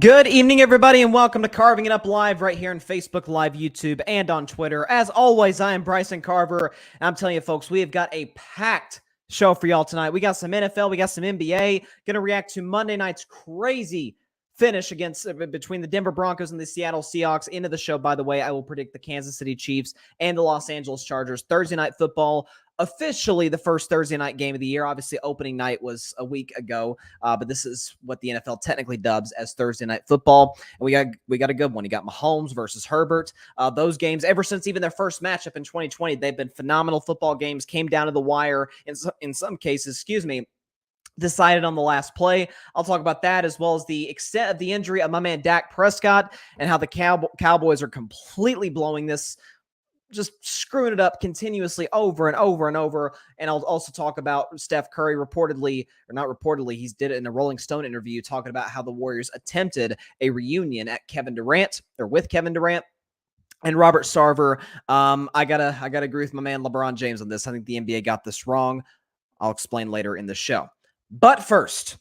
Good evening, everybody, and welcome to Carving It Up Live right here on Facebook Live, YouTube, and on Twitter. As always, I am Bryson Carver, and I'm telling you, folks, we have got a packed show for y'all tonight. We got some NFL, we got some NBA, going to react to Monday night's crazy finish between the Denver Broncos and the Seattle Seahawks. Into the show, by the way, I will predict the Kansas City Chiefs and the Los Angeles Chargers. Thursday Night Football, officially the first Thursday night game of the year. Obviously, opening night was a week ago, but this is what the NFL technically dubs as Thursday Night Football. And we got a good one. You got Mahomes versus Herbert. Those games, ever since even their first matchup in 2020, they've been phenomenal football games. Came down to the wire in some cases. Decided on the last play. I'll talk about that as well as the extent of the injury of my man Dak Prescott and how the Cowboys are completely blowing this, just screwing it up continuously over and over and over. And I'll also talk about Steph Curry he did it in a Rolling Stone interview talking about how the Warriors attempted a reunion with Kevin Durant. And Robert Sarver, I gotta agree with my man LeBron James on this. I think the NBA got this wrong. I'll explain later in the show. But first,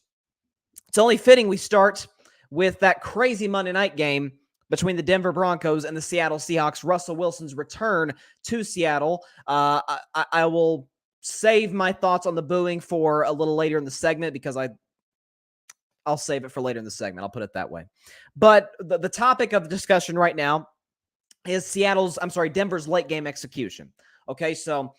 it's only fitting we start with that crazy Monday night game between the Denver Broncos and the Seattle Seahawks. Russell Wilson's return to Seattle. I will save my thoughts on the booing for a little later in the segment because I'll save it for later in the segment. I'll put it that way. But the topic of discussion right now is Denver's late game execution. Okay, so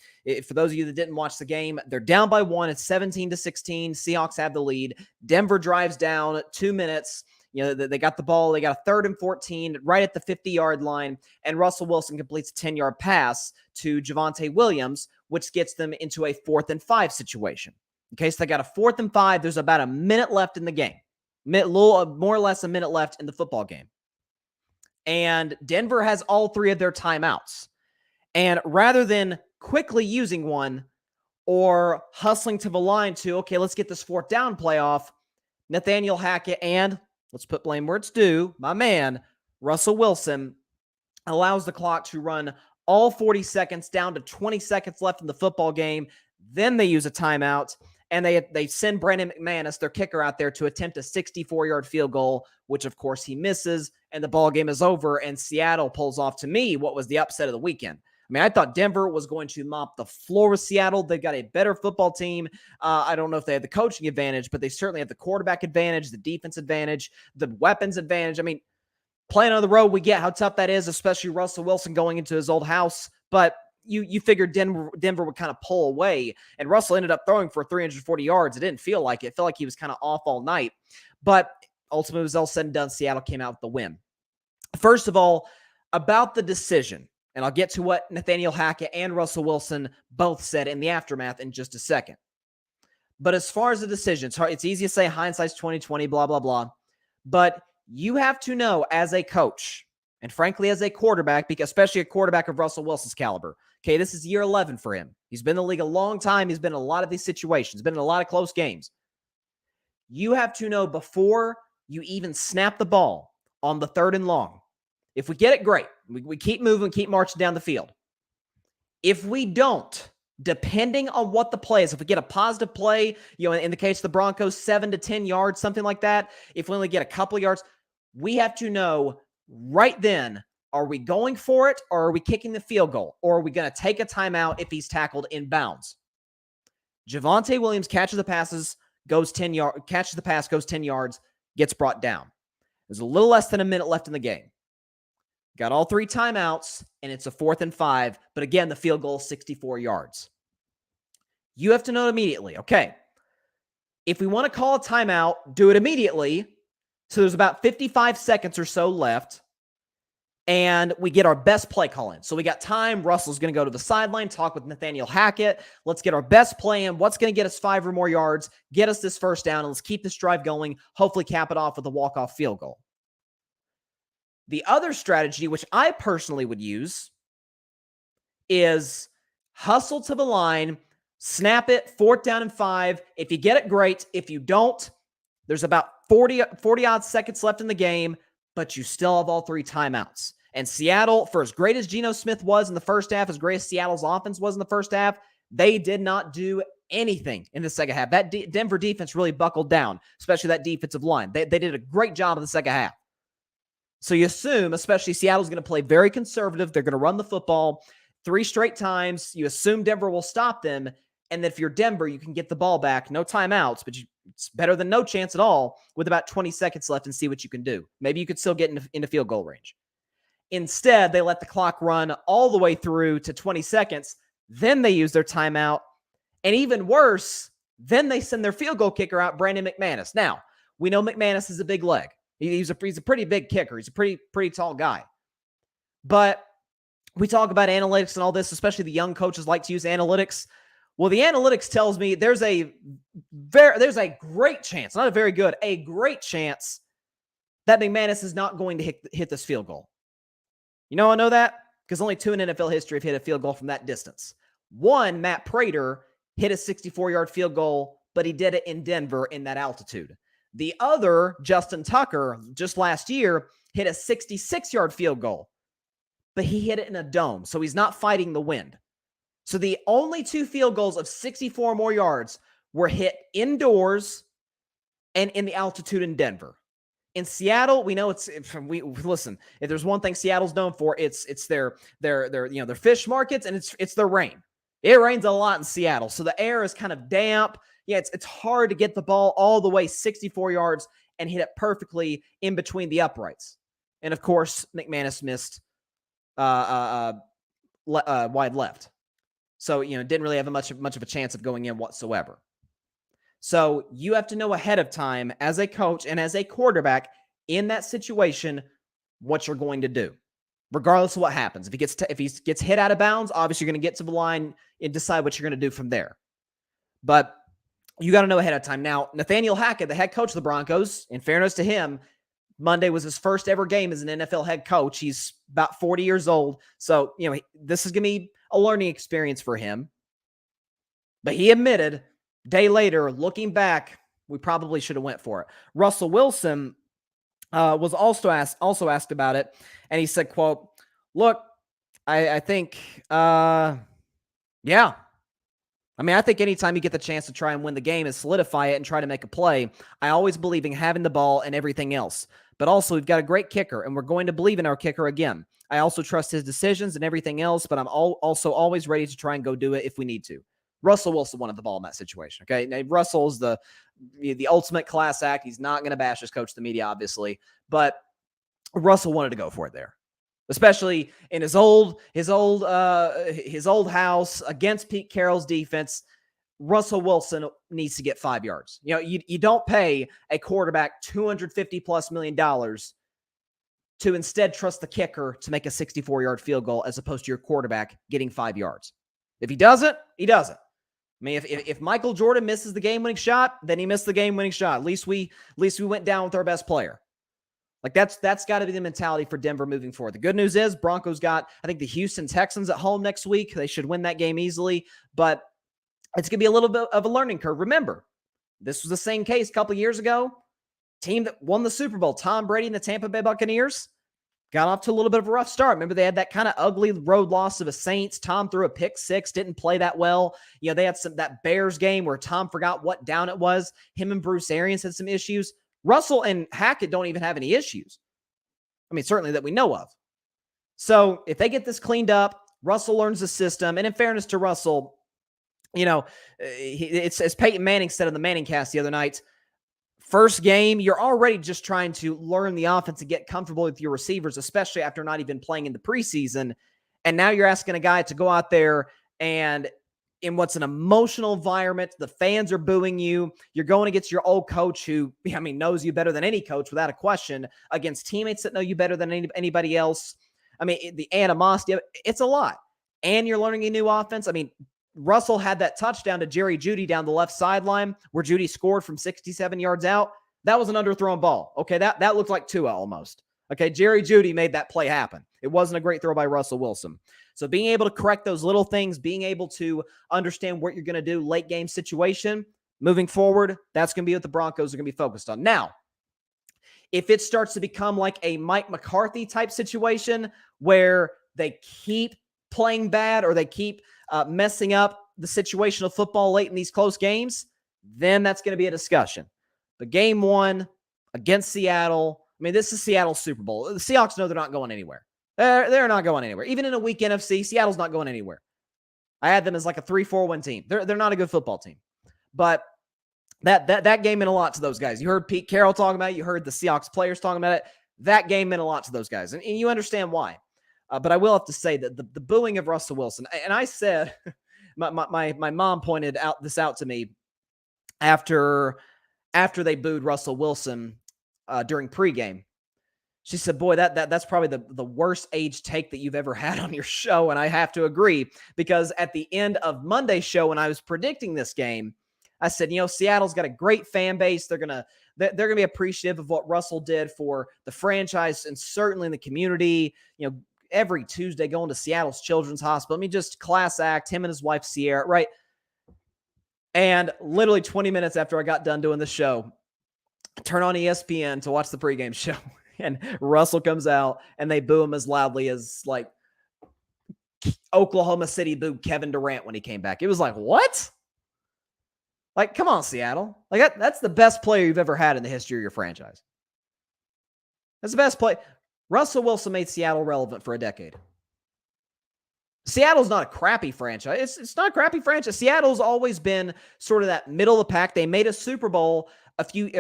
for those of you that didn't watch the game, they're down by 1. It's 17-16. Seahawks have the lead. Denver drives down 2 minutes. You know, they got the ball. They got a 3rd and 14 right at the 50-yard line, and Russell Wilson completes a 10-yard pass to Javonte Williams, which gets them into a 4th and 5 situation. Okay, so they got a 4th and 5. There's about a minute left in the game. More or less a minute left in the football game. And Denver has all 3 of their timeouts. And rather than quickly using one or hustling to the line to, okay, let's get this 4th down play off, Nathaniel Hackett and, let's put blame where it's due, my man, Russell Wilson, allows the clock to run all 40 seconds down to 20 seconds left in the football game. Then they use a timeout, and they send Brandon McManus, their kicker, out there to attempt a 64-yard field goal, which, of course, he misses, and the ball game is over, and Seattle pulls off, to me, what was the upset of the weekend. I mean, I thought Denver was going to mop the floor with Seattle. They've got a better football team. I don't know if they have the coaching advantage, but they certainly have the quarterback advantage, the defense advantage, the weapons advantage. I mean, playing on the road, we get how tough that is, especially Russell Wilson going into his old house. But you figured Denver would kind of pull away, and Russell ended up throwing for 340 yards. It didn't feel like it. It felt like he was kind of off all night. But ultimately, it was all said and done. Seattle came out with the win. First of all, about the decision. And I'll get to what Nathaniel Hackett and Russell Wilson both said in the aftermath in just a second. But as far as the decision, it's easy to say hindsight's 20/20, blah, blah, blah. But you have to know as a coach, and frankly as a quarterback, because especially a quarterback of Russell Wilson's caliber, okay, this is year 11 for him. He's been in the league a long time. He's been in a lot of these situations, been in a lot of close games. You have to know before you even snap the ball on the 3rd and long. If we get it, great. We keep moving, keep marching down the field. If we don't, depending on what the play is, if we get a positive play, in the case of the Broncos, 7 to 10 yards, something like that, if we only get a couple of yards, we have to know right then, are we going for it or are we kicking the field goal? Or are we going to take a timeout if he's tackled in bounds? Javonte Williams catches the pass, goes 10 yards, gets brought down. There's a little less than a minute left in the game. Got all 3 timeouts, and it's a 4th and 5. But again, the field goal is 64 yards. You have to know immediately, okay, if we want to call a timeout, do it immediately. So there's about 55 seconds or so left, and we get our best play call in. So we got time. Russell's going to go to the sideline, talk with Nathaniel Hackett. Let's get our best play in. What's going to get us 5 or more yards, get us this 1st down, and let's keep this drive going, hopefully cap it off with a walk-off field goal. The other strategy, which I personally would use, is hustle to the line, snap it, 4th down and 5. If you get it, great. If you don't, there's about 40-odd seconds left in the game, but you still have all 3 timeouts. And Seattle, for as great as Geno Smith was in the first half, as great as Seattle's offense was in the first half, they did not do anything in the second half. That Denver defense really buckled down, especially that defensive line. They did a great job in the second half. So you assume, especially Seattle's going to play very conservative. They're going to run the football 3 straight times. You assume Denver will stop them. And that if you're Denver, you can get the ball back. No timeouts, but it's better than no chance at all with about 20 seconds left and see what you can do. Maybe you could still get into field goal range. Instead, they let the clock run all the way through to 20 seconds. Then they use their timeout. And even worse, then they send their field goal kicker out, Brandon McManus. Now, we know McManus is a big leg. He's a pretty big kicker. He's a pretty tall guy. But we talk about analytics and all this, especially the young coaches like to use analytics. Well, the analytics tells me there's a great chance, not a very good, a great chance that McManus is not going to hit this field goal. You know I know that? Because only 2 in NFL history have hit a field goal from that distance. One, Matt Prater, hit a 64-yard field goal, but he did it in Denver in that altitude. The other, Justin Tucker, just last year, hit a 66-yard field goal, but he hit it in a dome, so he's not fighting the wind. So the only 2 field goals of 64 more yards were hit indoors and in the altitude in Denver. In Seattle, we know listen, if there's one thing Seattle's known for, it's their fish markets, and it's their rain. It rains a lot in Seattle, so the air is kind of damp. Yeah, it's hard to get the ball all the way 64 yards and hit it perfectly in between the uprights. And of course, McManus missed wide left. So, didn't really have much of a chance of going in whatsoever. So you have to know ahead of time as a coach and as a quarterback in that situation what you're going to do, regardless of what happens. If he gets hit out of bounds, obviously you're going to get to the line and decide what you're going to do from there. But you got to know ahead of time. Now, Nathaniel Hackett, the head coach of the Broncos, in fairness to him, Monday was his first ever game as an NFL head coach. He's about 40 years old. So, this is going to be a learning experience for him. But he admitted, day later, looking back, we probably should have went for it. Russell Wilson was also asked about it, and he said, quote, "Look, I think, yeah. I think anytime you get the chance to try and win the game and solidify it and try to make a play, I always believe in having the ball and everything else. But also, we've got a great kicker, and we're going to believe in our kicker again. I also trust his decisions and everything else, but I'm also always ready to try and go do it if we need to." Russell Wilson wanted the ball in that situation, okay? Now, Russell's the ultimate class act. He's not going to bash his coach, the media, obviously, but Russell wanted to go for it there, especially in his old house against Pete Carroll's defense. Russell Wilson needs to get 5 yards. You don't pay a quarterback $250+ million to instead trust the kicker to make a 64-yard field goal as opposed to your quarterback getting 5 yards. If he doesn't, he doesn't. If Michael Jordan misses the game-winning shot, then he missed the game-winning shot. At least we went down with our best player. Like that's got to be the mentality for Denver moving forward. The good news is Broncos got, I think, the Houston Texans at home next week. They should win that game easily, but it's going to be a little bit of a learning curve. Remember, this was the same case a couple of years ago. Team that won the Super Bowl, Tom Brady and the Tampa Bay Buccaneers, got off to a little bit of a rough start. Remember, they had that kind of ugly road loss to the Saints. Tom threw a pick six, didn't play that well. They had that Bears game where Tom forgot what down it was. Him and Bruce Arians had some issues. Russell and Hackett don't even have any issues. Certainly that we know of. So if they get this cleaned up, Russell learns the system. And in fairness to Russell, it's Peyton Manning said in the Manning cast the other night, first game, you're already just trying to learn the offense and get comfortable with your receivers, especially after not even playing in the preseason. And now you're asking a guy to go out there and in what's an emotional environment, the fans are booing you. You're going against your old coach who, knows you better than any coach without a question, against teammates that know you better than anybody else. The animosity, it's a lot. And you're learning a new offense. Russell had that touchdown to Jerry Jeudy down the left sideline where Jeudy scored from 67 yards out. That was an underthrown ball. Okay, that looked like Tua almost. Okay, Jerry Jeudy made that play happen. It wasn't a great throw by Russell Wilson. So being able to correct those little things, being able to understand what you're going to do late game situation, moving forward, that's going to be what the Broncos are going to be focused on. Now, if it starts to become like a Mike McCarthy type situation where they keep playing bad or they keep messing up the situational football late in these close games, then that's going to be a discussion. But game one against Seattle, I mean, this is Seattle's Super Bowl. The Seahawks know they're not going anywhere. They're not going anywhere. Even in a weak NFC, Seattle's not going anywhere. I had them as like a 3-4 win team. They're not a good football team. But that game meant a lot to those guys. You heard Pete Carroll talking about it. You heard the Seahawks players talking about it. That game meant a lot to those guys. And you understand why. But I will have to say that the booing of Russell Wilson, and I said, my mom pointed this out to me after they booed Russell Wilson during pregame. She said, boy, that's probably the worst age take that you've ever had on your show. And I have to agree, because at the end of Monday's show, when I was predicting this game, I said, Seattle's got a great fan base. They're gonna be appreciative of what Russell did for the franchise and certainly in the community. Every Tuesday going to Seattle's Children's Hospital. I mean, just class act, him and his wife, Sierra, right? And literally 20 minutes after I got done doing the show, I turn on ESPN to watch the pregame show, and Russell comes out, and they boo him as loudly as, like, Oklahoma City booed Kevin Durant when he came back. It was like, what? Like, come on, Seattle. Like, that's the best player you've ever had in the history of your franchise. That's the best play. Russell Wilson made Seattle relevant for a decade. Seattle's not a crappy franchise. It's not a crappy franchise. Seattle's always been sort of that middle of the pack. They made a Super Bowl I think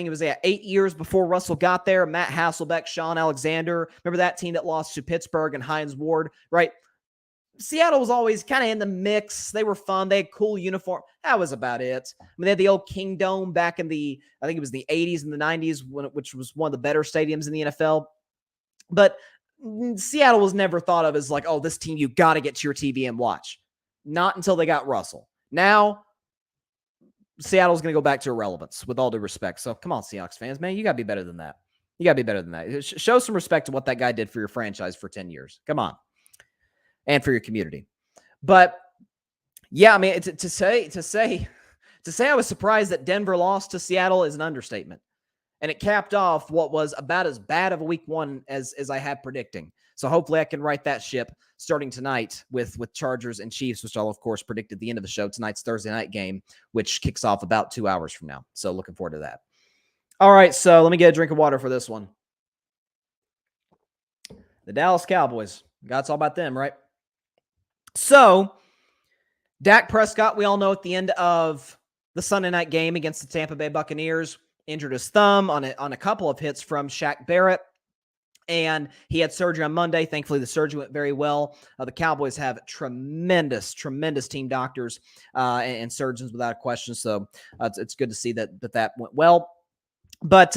it was 8 years before Russell got there. Matt Hasselbeck, Sean Alexander. Remember that team that lost to Pittsburgh and Hines Ward, right? Seattle was always kind of in the mix. They were fun. They had cool uniform. That was about it. I mean, they had the old King Dome back in I think it was the 80s and the 90s, which was one of the better stadiums in the NFL. But Seattle was never thought of as like, oh, this team you got to get to your TV and watch. Not until they got Russell. Now, Seattle's going to go back to irrelevance, with all due respect. So come on, Seahawks fans, man, you got to be better than that. You got to be better than that. Show some respect to what that guy did for your franchise for 10 years. Come on. And for your community. But yeah, I mean, to say I was surprised that Denver lost to Seattle is an understatement. And it capped off what was about as bad of a week one as I had predicting. So hopefully I can right that ship starting tonight with Chargers and Chiefs, which I'll, of course, predict at the end of the show. Tonight's Thursday night game, which kicks off about 2 hours from now. So looking forward to that. All right, so let me get a drink of water for this one. The Dallas Cowboys. It's all about them, right? So, Dak Prescott, we all know at the end of the Sunday night game against the Tampa Bay Buccaneers, injured his thumb on a couple of hits from Shaq Barrett, and he had surgery on Monday. Thankfully, the surgery went very well. The Cowboys have tremendous team doctors and surgeons without a question, so it's good to see that went well. But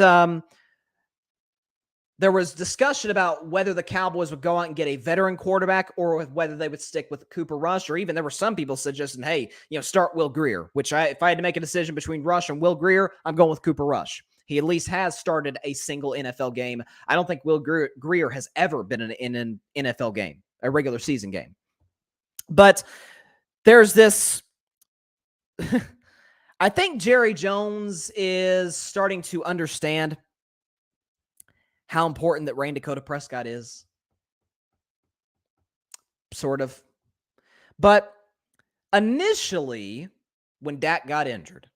there was discussion about whether the Cowboys would go out and get a veteran quarterback or whether they would stick with Cooper Rush, or even there were some people suggesting, hey, start Will Grier, which if I had to make a decision between Rush and Will Grier, I'm going with Cooper Rush. He at least has started a single NFL game. I don't think Will Grier has ever been in an NFL game, a regular season game. But there's this... I think Jerry Jones is starting to understand how important that Dakota Prescott is. Sort of. But initially, when Dak got injured,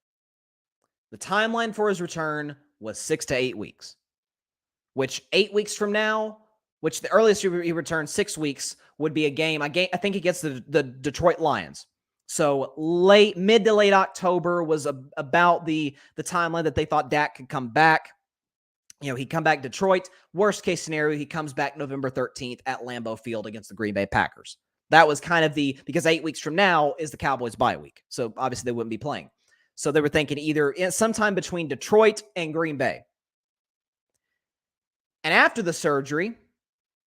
the timeline for his return was 6 to 8 weeks. Which 8 weeks from now, which the earliest he returned 6 weeks, would be a game. I think he gets the Detroit Lions. So mid to late October was about the timeline that they thought Dak could come back. He'd come back Detroit. Worst case scenario, he comes back November 13th at Lambeau Field against the Green Bay Packers. That was kind of because 8 weeks from now is the Cowboys' bye week. So obviously they wouldn't be playing. So they were thinking either sometime between Detroit and Green Bay. And after the surgery,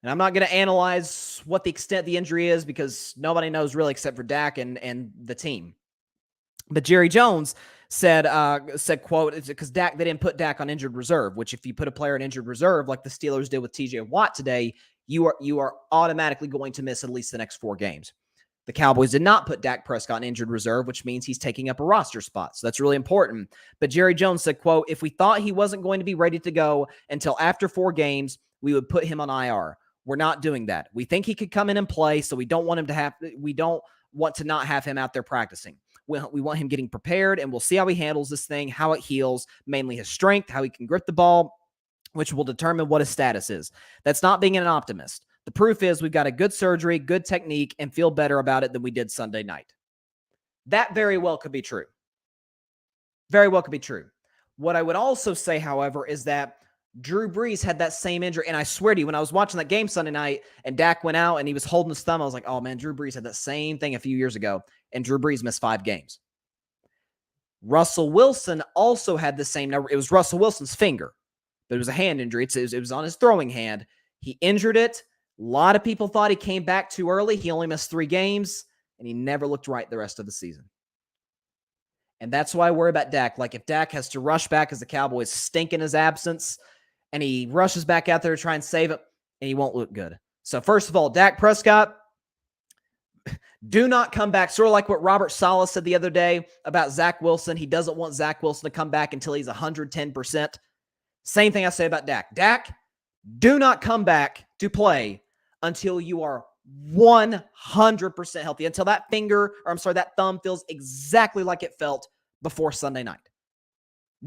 and I'm not going to analyze what the extent of the injury is because nobody knows really except for Dak and the team. But Jerry Jones said, quote, because they didn't put Dak on injured reserve, which if you put a player on injured reserve like the Steelers did with TJ Watt today, you are automatically going to miss at least the next 4 games. The Cowboys did not put Dak Prescott on injured reserve, which means he's taking up a roster spot. So that's really important. But Jerry Jones said, quote, if we thought he wasn't going to be ready to go until after 4 games, we would put him on IR. We're not doing that. We think he could come in and play, so we don't want him to want to not have him out there practicing. We want him getting prepared, and we'll see how he handles this thing, how it heals, mainly his strength, how he can grip the ball, which will determine what his status is. That's not being an optimist. The proof is we've got a good surgery, good technique, and feel better about it than we did Sunday night. That very well could be true. Very well could be true. What I would also say, however, is that Drew Brees had that same injury. And I swear to you, when I was watching that game Sunday night and Dak went out and he was holding his thumb, I was like, oh man, Drew Brees had that same thing a few years ago. And Drew Brees missed 5 games. Russell Wilson also had the same number. It was Russell Wilson's finger, but it was a hand injury. It was on his throwing hand. He injured it. A lot of people thought he came back too early. He only missed 3 games, and he never looked right the rest of the season. And that's why I worry about Dak. Like, if Dak has to rush back because the Cowboys stink in his absence, and he rushes back out there to try and save it, and he won't look good. So first of all, Dak Prescott, do not come back. Sort of like what Robert Sarver said the other day about Zach Wilson. He doesn't want Zach Wilson to come back until he's 110%. Same thing I say about Dak. Dak, do not come back to play until you are 100% healthy, until that thumb feels exactly like it felt before Sunday night.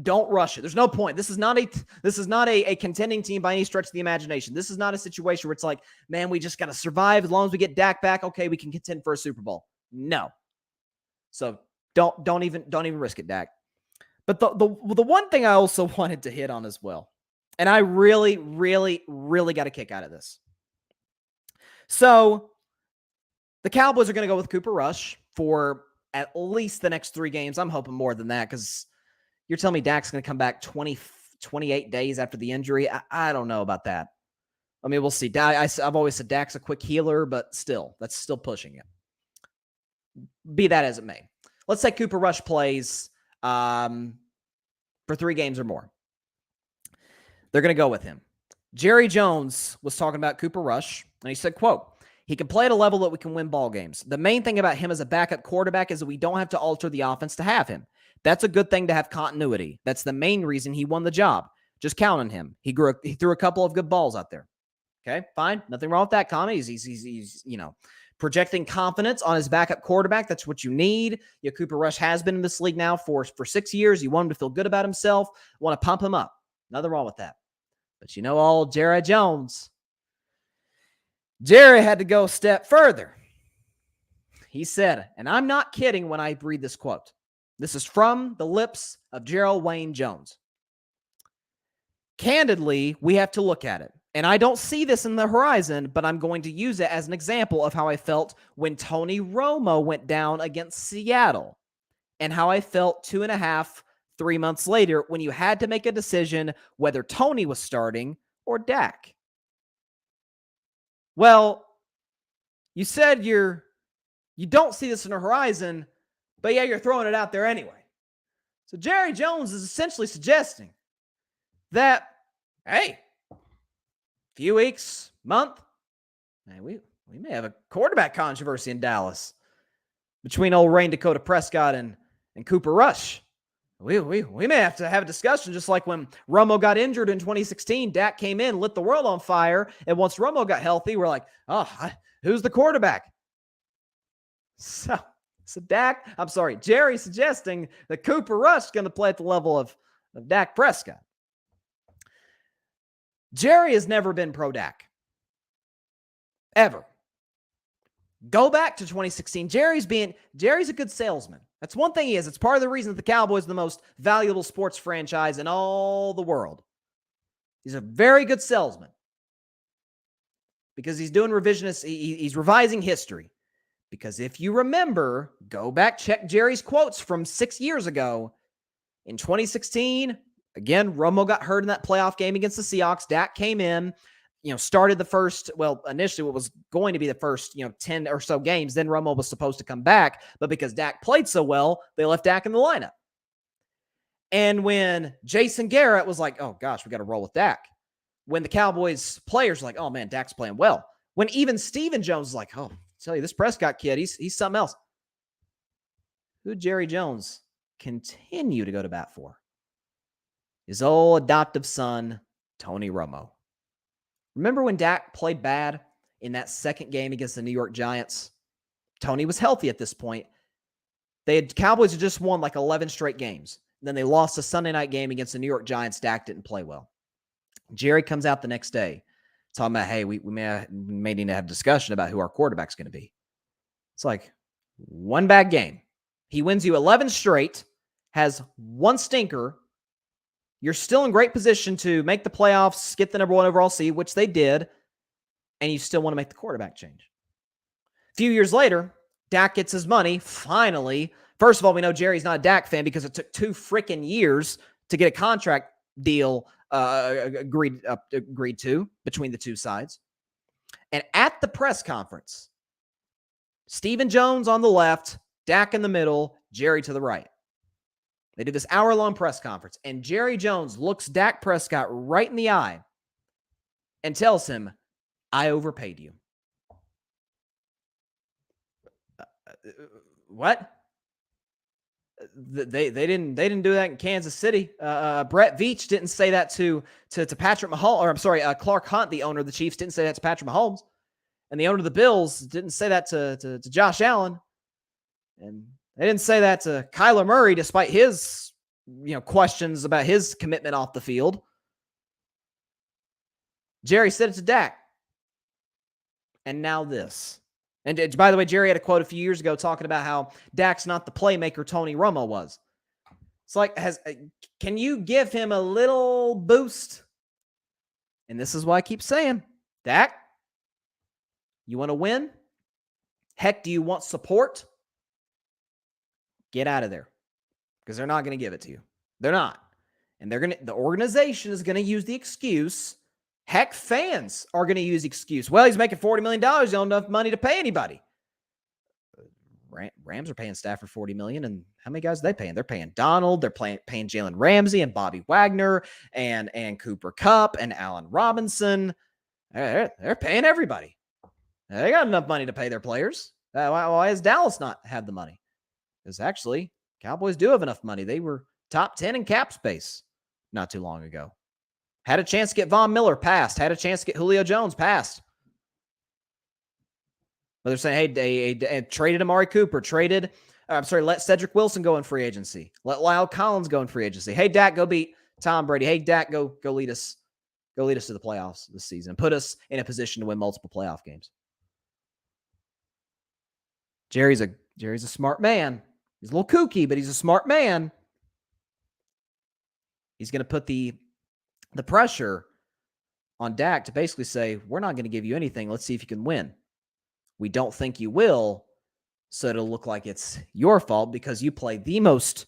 Don't rush it. There's no point. This is not a contending team by any stretch of the imagination. This is not a situation where it's like, man, we just got to survive. As long as we get Dak back, okay, we can contend for a Super Bowl. No. So don't even risk it, Dak. But the one thing I also wanted to hit on as well, and I really, really, really got a kick out of this. So the Cowboys are going to go with Cooper Rush for at least the next 3 games. I'm hoping more than that, because you're telling me Dak's going to come back 28 days after the injury? I don't know about that. I mean, we'll see. I've always said Dak's a quick healer, but still, that's still pushing it. Be that as it may. Let's say Cooper Rush plays for 3 games or more. They're going to go with him. Jerry Jones was talking about Cooper Rush, and he said, quote, "He can play at a level that we can win ball games. The main thing about him as a backup quarterback is that we don't have to alter the offense to have him. That's a good thing to have continuity. That's the main reason he won the job. Just count on him. He threw a couple of good balls out there." Okay, fine. Nothing wrong with that comment. He's projecting confidence on his backup quarterback. That's what you need. Cooper Rush has been in this league now for 6 years. You want him to feel good about himself. Want to pump him up. Nothing wrong with that. But old Jerry Jones, Jerry had to go a step further. He said, and I'm not kidding when I read this quote. This is from the lips of Gerald Wayne Jones. "Candidly, we have to look at it. And I don't see this in the horizon, but I'm going to use it as an example of how I felt when Tony Romo went down against Seattle, and how I felt 2.5, 3 months later when you had to make a decision whether Tony was starting or Dak." Well, you said you don't see this in the horizon, but yeah, you're throwing it out there anyway. So Jerry Jones is essentially suggesting that, hey, few weeks, month, man, we may have a quarterback controversy in Dallas between old Rain Dakota Prescott and Cooper Rush. We may have to have a discussion, just like when Romo got injured in 2016. Dak came in, lit the world on fire, and once Romo got healthy, we're like, who's the quarterback? So Jerry's suggesting that Cooper Rush is going to play at the level of Dak Prescott. Jerry has never been pro Dak. Ever. Go back to 2016. Jerry's a good salesman. That's one thing he is. It's part of the reason that the Cowboys are the most valuable sports franchise in all the world. He's a very good salesman because he's doing revisionist. He's revising history. Because if you remember, go back, check Jerry's quotes from 6 years ago. In 2016, again, Romo got hurt in that playoff game against the Seahawks. Dak came in, started the first, initially what was going to be the first, 10 or so games. Then Romo was supposed to come back, but because Dak played so well, they left Dak in the lineup. And when Jason Garrett was like, oh gosh, we got to roll with Dak. When the Cowboys players were like, oh man, Dak's playing well. When even Stephen Jones was like, oh, I tell you, this Prescott kid, he's something else. Who did Jerry Jones continue to go to bat for? His old adoptive son, Tony Romo. Remember when Dak played bad in that second game against the New York Giants? Tony was healthy at this point. Cowboys had just won like 11 straight games. Then they lost a Sunday night game against the New York Giants. Dak didn't play well. Jerry comes out the next day talking about, hey, we may need to have a discussion about who our quarterback's going to be. It's like one bad game. He wins you 11 straight, has one stinker. You're still in great position to make the playoffs, get the number 1 overall seed, which they did, and you still want to make the quarterback change. A few years later, Dak gets his money, finally. First of all, we know Jerry's not a Dak fan because it took 2 freaking years to get a contract deal agreed to between the two sides. And at the press conference, Stephen Jones on the left, Dak in the middle, Jerry to the right. They did this hour-long press conference, and Jerry Jones looks Dak Prescott right in the eye and tells him, I overpaid you. What? They didn't do that in Kansas City. Brett Veach didn't say that to Patrick Mahomes, or I'm sorry, Clark Hunt, the owner of the Chiefs, didn't say that to Patrick Mahomes, and the owner of the Bills didn't say that to Josh Allen, and they didn't say that to Kyler Murray, despite his questions about his commitment off the field. Jerry said it to Dak, and now this. And by the way, Jerry had a quote a few years ago talking about how Dak's not the playmaker Tony Romo was. It's like, can you give him a little boost? And this is why I keep saying, Dak, you want to win? Heck, do you want support? Get out of there, because they're not going to give it to you. They're not. And the organization is going to use the excuse. Heck, fans are going to use the excuse. Well, he's making $40 million. He don't have enough money to pay anybody. Rams are paying Stafford $40 million, and how many guys are they paying? They're paying Donald. They're paying Jalen Ramsey and Bobby Wagner and Cooper Kupp and Allen Robinson. They're paying everybody. They got enough money to pay their players. Why does Dallas not have the money? Because actually, Cowboys do have enough money. They were top 10 in cap space not too long ago. Had a chance to get Von Miller passed. Had a chance to get Julio Jones passed. But they're saying, hey, traded Amari Cooper. Let Cedric Wilson go in free agency. Let Lyle Collins go in free agency. Hey, Dak, go beat Tom Brady. Hey, Dak, go lead us. Go lead us to the playoffs this season. Put us in a position to win multiple playoff games. Jerry's a smart man. He's a little kooky, but he's a smart man. He's going to put the pressure on Dak to basically say, we're not going to give you anything. Let's see if you can win. We don't think you will, so it'll look like it's your fault because you play the most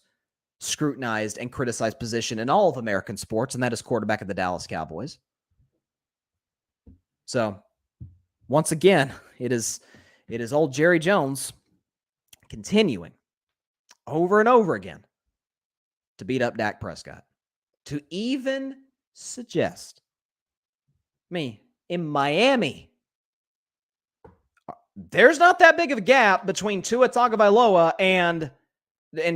scrutinized and criticized position in all of American sports, and that is quarterback of the Dallas Cowboys. So, once again, it is old Jerry Jones continuing over and over again to beat up Dak Prescott. To even suggest in Miami, there's not that big of a gap between Tua Tagovailoa and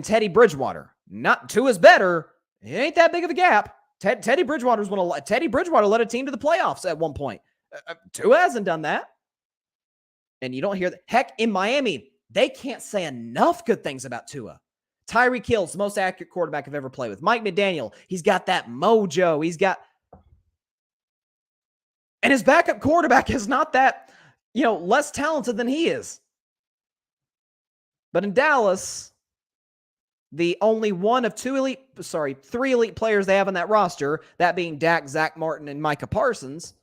Teddy Bridgewater. Not Tua's better. It ain't that big of a gap. Teddy Bridgewater led a team to the playoffs at one point. Tua hasn't done that. And you don't hear that. Heck, in Miami, they can't say enough good things about Tua. Tyreek Hill's the most accurate quarterback I've ever played with. Mike McDaniel, he's got that mojo. And his backup quarterback is not that, less talented than he is. But in Dallas, the only one of three elite players they have on that roster, that being Dak, Zach Martin, and Micah Parsons,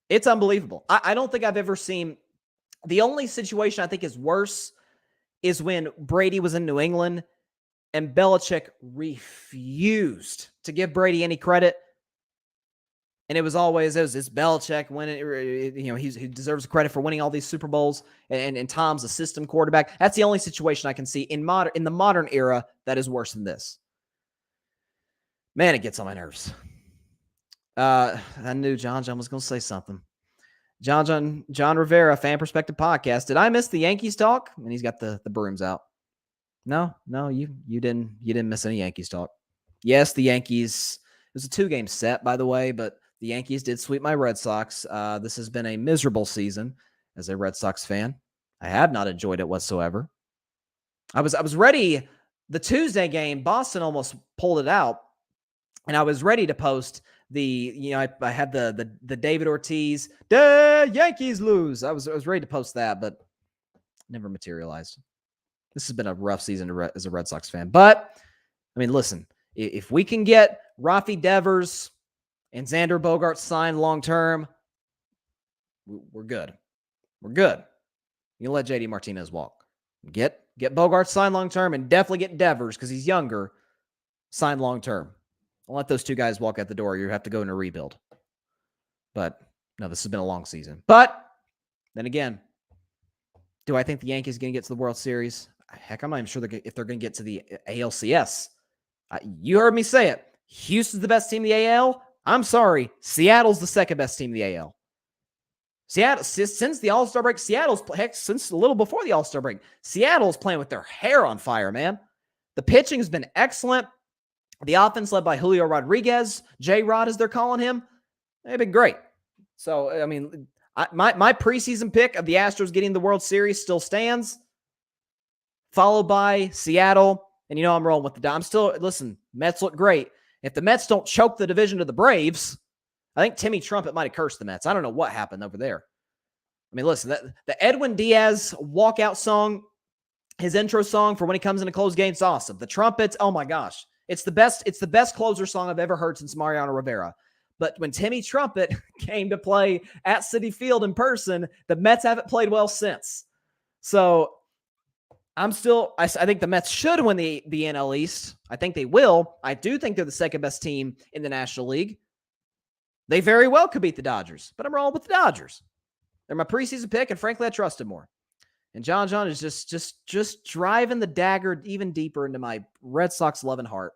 it's unbelievable. I don't think I've ever seen, the only situation I think is worse is when Brady was in New England and Belichick refused to give Brady any credit. And it was Belichick winning, he deserves the credit for winning all these Super Bowls, and Tom's a system quarterback. That's the only situation I can see in the modern era that is worse than this. Man, it gets on my nerves. I knew John was going to say something. John Rivera, Fan Perspective Podcast. Did I miss the Yankees talk? And he's got the brooms out. No, you didn't miss any Yankees talk. Yes, the Yankees. It was a 2-game set, by the way, but the Yankees did sweep my Red Sox. This has been a miserable season. as a Red Sox fan. I have not enjoyed it whatsoever. I was ready. The Tuesday game, Boston almost pulled it out, and I was ready to post I had the David Ortiz, the Yankees lose. I was ready to post that, but never materialized. This has been a rough season as a Red Sox fan. But, I mean, listen, if we can get Rafi Devers and Xander Bogaerts signed long-term, we're good. We're good. You let JD Martinez walk. Get Bogaerts signed long-term and definitely get Devers, because he's younger, signed long-term. Don't let those two guys walk out the door. You have to go in a rebuild. But, no, this has been a long season. But, then again, do I think the Yankees are going to get to the World Series? Heck, I'm not even sure if they're going to get to the ALCS. You heard me say it. Houston's the best team in the AL. I'm sorry. Seattle's the second best team in the AL. Seattle, since the All-Star break, since a little before the All-Star break, Seattle's playing with their hair on fire, man. The pitching has been excellent. The offense led by Julio Rodriguez, J-Rod as they're calling him, they've been great. So, I mean, my preseason pick of the Astros getting the World Series still stands, followed by Seattle. And I'm rolling with listen, Mets look great. If the Mets don't choke the division to the Braves, I think Timmy Trumpet might have cursed the Mets. I don't know what happened over there. I mean, listen, the Edwin Diaz walkout song, his intro song for when he comes in to close games, awesome. The trumpets, oh my gosh. It's the best closer song I've ever heard since Mariano Rivera. But when Timmy Trumpet came to play at Citi Field in person, the Mets haven't played well since. So I think the Mets should win the NL East. I think they will. I do think they're the second best team in the National League. They very well could beat the Dodgers, but I'm rolling with the Dodgers. They're my preseason pick, and frankly, I trust them more. And John is just driving the dagger even deeper into my Red Sox loving heart.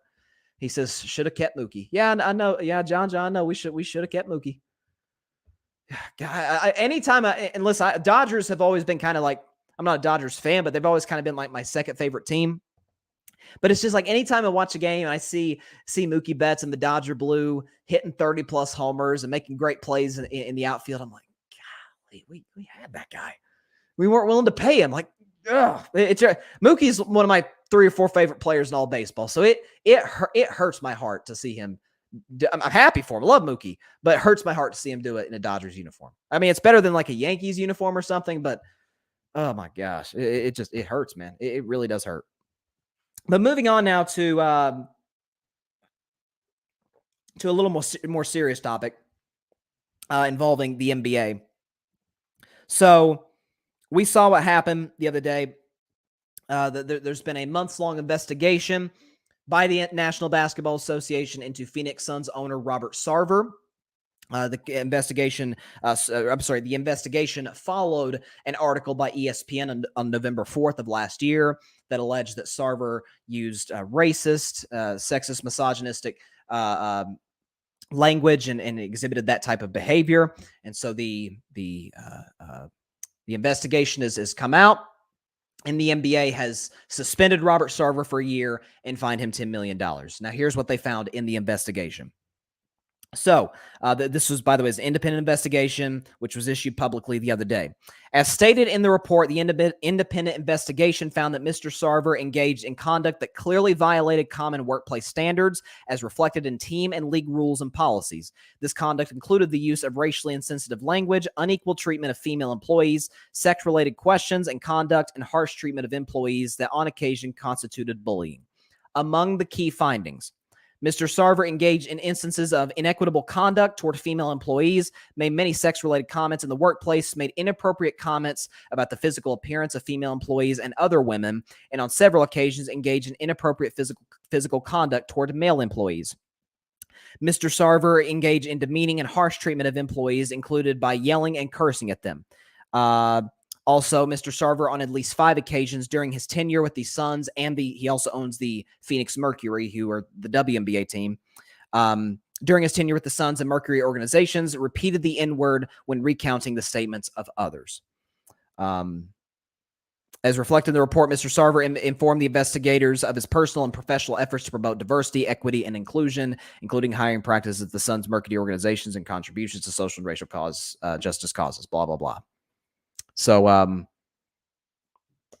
He says, should have kept Mookie. Yeah, I know. Yeah, John, I know we should have kept Mookie. God, Dodgers have always been kind of like, I'm not a Dodgers fan, but they've always kind of been like my second favorite team. But it's just like anytime I watch a game and I see Mookie Betts in the Dodger blue hitting 30-plus homers and making great plays in the outfield, I'm like, golly, we had that guy. We weren't willing to pay him. Like, ugh. Mookie's one of my 3 or 4 favorite players in all baseball. So it hurts my heart to see him. I'm happy for him. I love Mookie, but it hurts my heart to see him do it in a Dodgers uniform. I mean, it's better than like a Yankees uniform or something, but oh my gosh, it hurts, man. It really does hurt. But moving on now to a little more serious topic involving the NBA. So we saw what happened the other day. There's been a months-long investigation by the National Basketball Association into Phoenix Suns owner Robert Sarver. The investigation followed an article by ESPN on November 4th of last year that alleged that Sarver used racist, sexist, misogynistic language and exhibited that type of behavior. And so the investigation has come out, and the NBA has suspended Robert Sarver for a year and fined him $10 million. Now, here's what they found in the investigation. So this was, by the way, an independent investigation, which was issued publicly the other day. As stated in the report, the independent investigation found that Mr. Sarver engaged in conduct that clearly violated common workplace standards as reflected in team and league rules and policies. This conduct included the use of racially insensitive language, unequal treatment of female employees, sex-related questions and conduct, and harsh treatment of employees that on occasion constituted bullying. Among the key findings, Mr. Sarver engaged in instances of inequitable conduct toward female employees, made many sex-related comments in the workplace, made inappropriate comments about the physical appearance of female employees and other women, and on several occasions engaged in inappropriate physical conduct toward male employees. Mr. Sarver engaged in demeaning and harsh treatment of employees, included by yelling and cursing at them. Also, Mr. Sarver, on at least 5 occasions during his tenure with the Suns, and he also owns the Phoenix Mercury, who are the WNBA team. During his tenure with the Suns and Mercury organizations, repeated the N-word when recounting the statements of others. As reflected in the report, Mr. Sarver informed the investigators of his personal and professional efforts to promote diversity, equity, and inclusion, including hiring practices at the Suns Mercury organizations and contributions to social and racial justice causes, blah, blah, blah. So,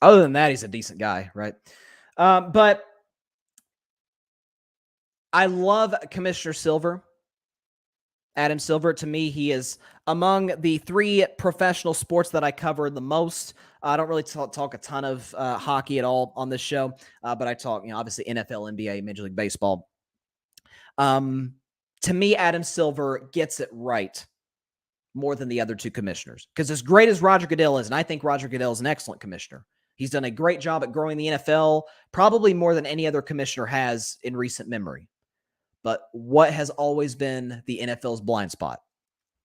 other than that, he's a decent guy, right? But I love Commissioner Silver. Adam Silver, to me, he is among the three professional sports that I cover the most. I don't really talk a ton of hockey at all on this show, but I talk, obviously NFL, NBA, Major League Baseball. To me, Adam Silver gets it right more than the other two commissioners. Because as great as Roger Goodell is, and I think Roger Goodell is an excellent commissioner, he's done a great job at growing the NFL, probably more than any other commissioner has in recent memory. But what has always been the NFL's blind spot?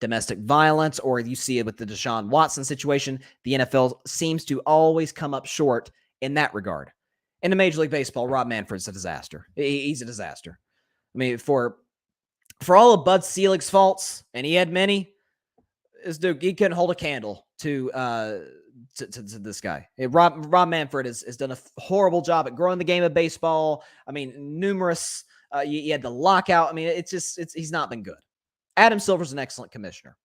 Domestic violence, or you see it with the Deshaun Watson situation. The NFL seems to always come up short in that regard. In the Major League Baseball, Rob Manfred's a disaster. He's a disaster. I mean, for all of Bud Selig's faults, and he had many, this dude, he couldn't hold a candle to this guy. Rob Manfred has done a horrible job at growing the game of baseball. I mean, numerous. You had the lockout. I mean, he's not been good. Adam Silver's an excellent commissioner.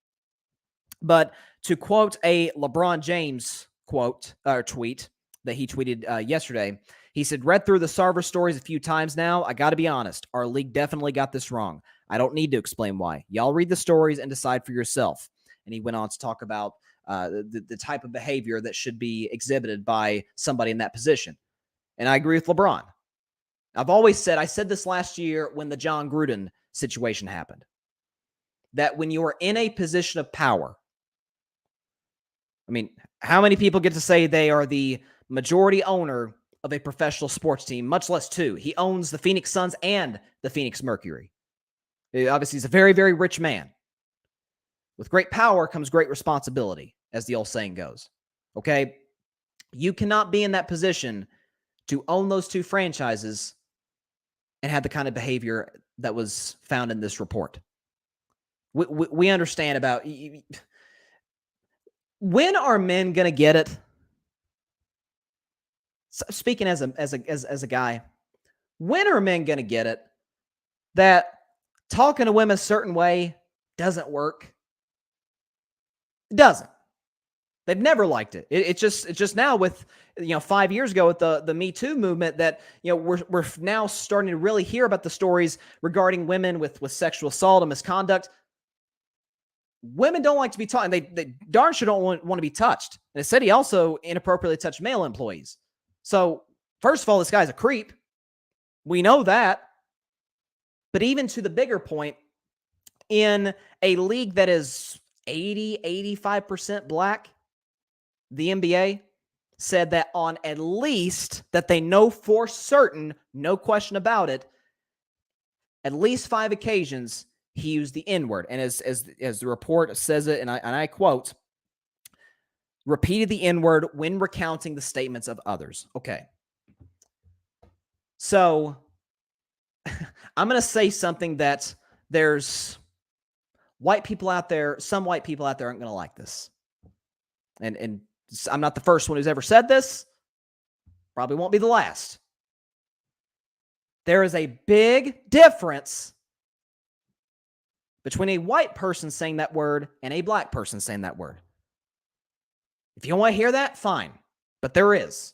But to quote a LeBron James tweet that he tweeted yesterday, he said, read through the Sarver stories a few times now. I got to be honest. Our league definitely got this wrong. I don't need to explain why. Y'all read the stories and decide for yourself. And he went on to talk about the type of behavior that should be exhibited by somebody in that position. And I agree with LeBron. I've always said, I said this last year when the John Gruden situation happened, that when you are in a position of power, I mean, how many people get to say they are the majority owner of a professional sports team, much less two? He owns the Phoenix Suns and the Phoenix Mercury. Obviously, he's a very, very rich man. With great power comes great responsibility, as the old saying goes. Okay? You cannot be in that position to own those two franchises and have the kind of behavior that was found in this report. We understand about when are men going to get it? Speaking as a guy, when are men going to get it that talking to women a certain way doesn't work? It doesn't. They've never liked it. It's just now with 5 years ago with the Me Too movement that we're now starting to really hear about the stories regarding women with sexual assault and misconduct. Women don't like to be taught, and they darn sure don't want to be touched. And it said he also inappropriately touched male employees. So first of all, this guy's a creep. We know that. But even to the bigger point, in a league that is 85% black, the NBA said that on at least, that they know for certain, no question about it, at least 5 occasions, he used the N-word. And as the report says it, and I quote, repeated the N-word when recounting the statements of others. Okay. So I'm going to say something that there's white people out there, some white people out there aren't going to like this. And I'm not the first one who's ever said this. Probably won't be the last. There is a big difference between a white person saying that word and a black person saying that word. If you don't want to hear that, fine. But there is.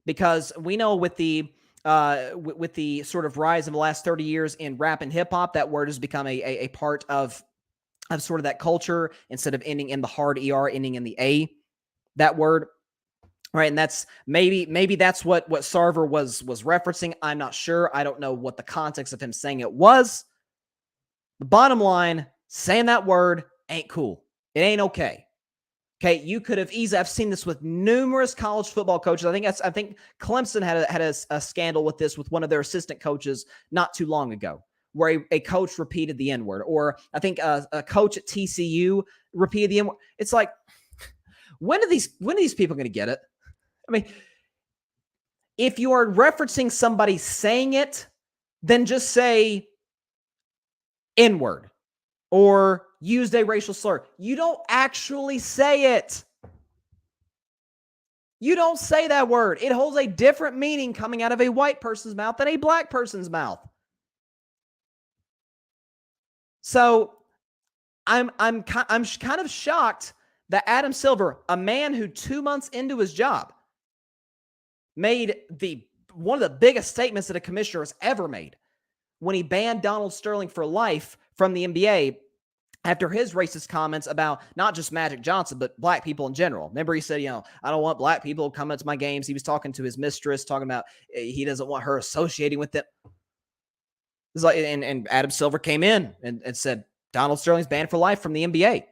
Because we know with the sort of rise of the last 30 years in rap and hip hop, that word has become a part of sort of that culture. Instead of ending in the hard ER, ending in the A, that word. All right, and that's maybe that's what Sarver was referencing. I'm not sure. I don't know what the context of him saying it was. The bottom line, saying that word ain't cool. It ain't okay. Okay, you could have easily. I've seen this with numerous college football coaches. I think Clemson had a scandal with this with one of their assistant coaches not too long ago, where a coach repeated the N-word, or I think a coach at TCU repeated the N-word. It's like, when are these people going to get it? I mean, if you are referencing somebody saying it, then just say N-word or used a racial slur. You don't actually say it. You don't say that word. It holds a different meaning coming out of a white person's mouth than a black person's mouth. So I'm kind of shocked that Adam Silver, a man who 2 months into his job made one of the biggest statements that a commissioner has ever made when he banned Donald Sterling for life from the NBA after his racist comments about not just Magic Johnson, but black people in general. Remember, he said, I don't want black people coming to my games. He was talking to his mistress, talking about he doesn't want her associating with them. It's like, and Adam Silver came in and said, Donald Sterling's banned for life from the NBA.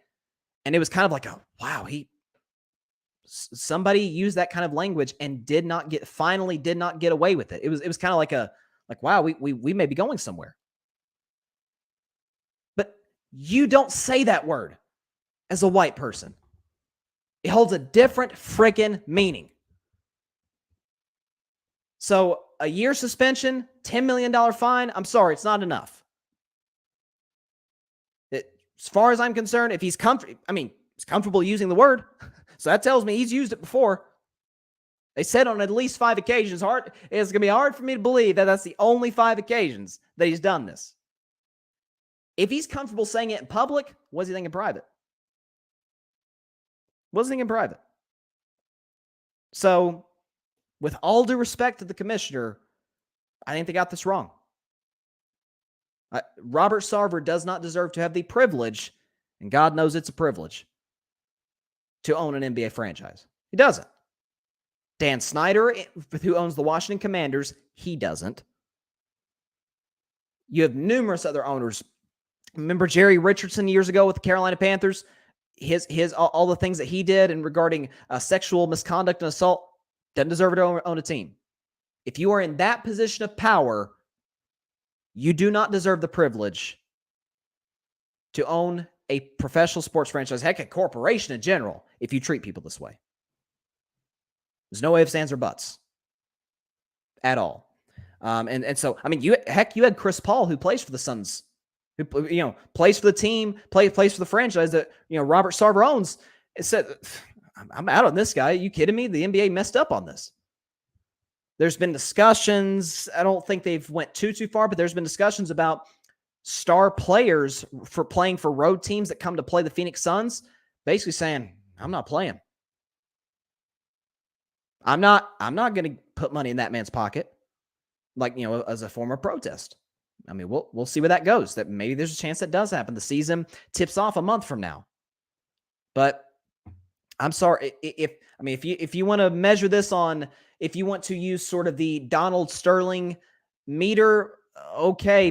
And it was kind of like, oh, wow, somebody used that kind of language and finally did not get away with it. It was kind of like, wow, we may be going somewhere. But you don't say that word as a white person. It holds a different freaking meaning. So a year suspension, $10 million fine, I'm sorry, it's not enough. As far as I'm concerned, if he's comfortable using the word. So that tells me he's used it before. They said on at least 5 occasions. It's going to be hard for me to believe that that's the only 5 occasions that he's done this. If he's comfortable saying it in public, what does he think in private? What does he think in private? So, with all due respect to the commissioner, I think they got this wrong. Robert Sarver does not deserve to have the privilege, and God knows it's a privilege, to own an NBA franchise. He doesn't. Dan Snyder, who owns the Washington Commanders, he doesn't. You have numerous other owners. Remember Jerry Richardson years ago with the Carolina Panthers? All the things that he did in regarding sexual misconduct and assault, doesn't deserve to own a team. If you are in that position of power, you do not deserve the privilege to own a professional sports franchise, heck, a corporation in general, if you treat people this way. There's no ifs, ands, or buts at all. So, you had Chris Paul, who plays for the Suns, who plays for the team, plays for the franchise that Robert Sarver owns. It said, I'm out on this guy. Are you kidding me? The NBA messed up on this. There's been discussions. I don't think they've went too far, but there's been discussions about star players for playing for road teams that come to play the Phoenix Suns, basically saying, I'm not playing. I'm not going to put money in that man's pocket, as a form of protest. We'll see where that goes. That maybe there's a chance that does happen. The season tips off a month from now. But I'm sorry if you want to measure this on, if you want to use sort of the Donald Sterling meter, okay,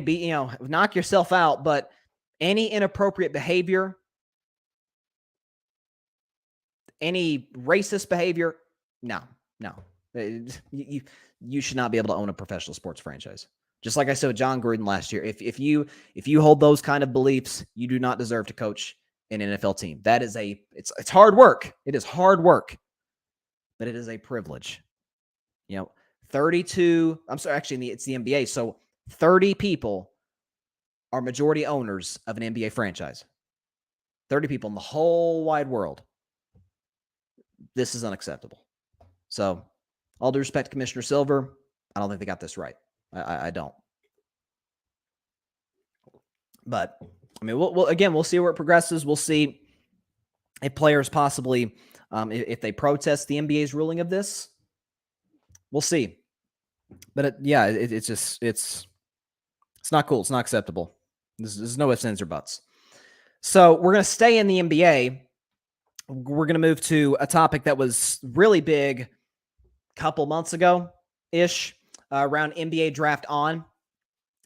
knock yourself out. But any inappropriate behavior, any racist behavior, no. You should not be able to own a professional sports franchise. Just like I said with John Gruden last year, if you hold those kind of beliefs, you do not deserve to coach an NFL team. That is it's hard work. It is hard work, but it is a privilege. 32. I'm sorry, actually, it's the NBA. So 30 people are majority owners of an NBA franchise. 30 people in the whole wide world. This is unacceptable. So, all due respect to Commissioner Silver, I don't think they got this right. I don't. But, we'll see where it progresses. We'll see if players possibly, if they protest the NBA's ruling of this. We'll see. But, it's not cool. It's not acceptable. There's no ifs, ands, or buts. So, we're going to stay in the NBA. We're going to move to a topic that was really big a couple months ago-ish, around NBA draft on.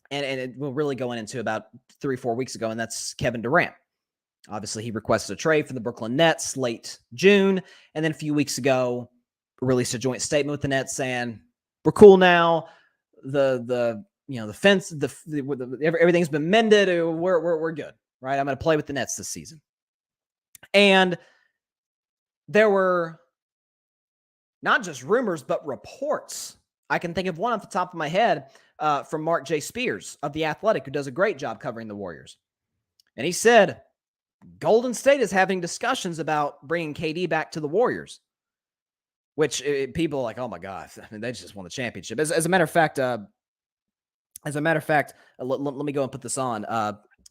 And it will really go into about 3-4 weeks ago, and that's Kevin Durant. Obviously, he requested a trade from the Brooklyn Nets late June, and then a few weeks ago, released a joint statement with the Nets saying, we're cool now. The fence, everything's been mended. We're good, right? I'm going to play with the Nets this season. And there were not just rumors, but reports. I can think of one off the top of my head from Mark J. Spears of The Athletic, who does a great job covering the Warriors. And he said, Golden State is having discussions about bringing KD back to the Warriors, which people are like, oh my God, they just won the championship. As a matter of fact, let me go and put this on.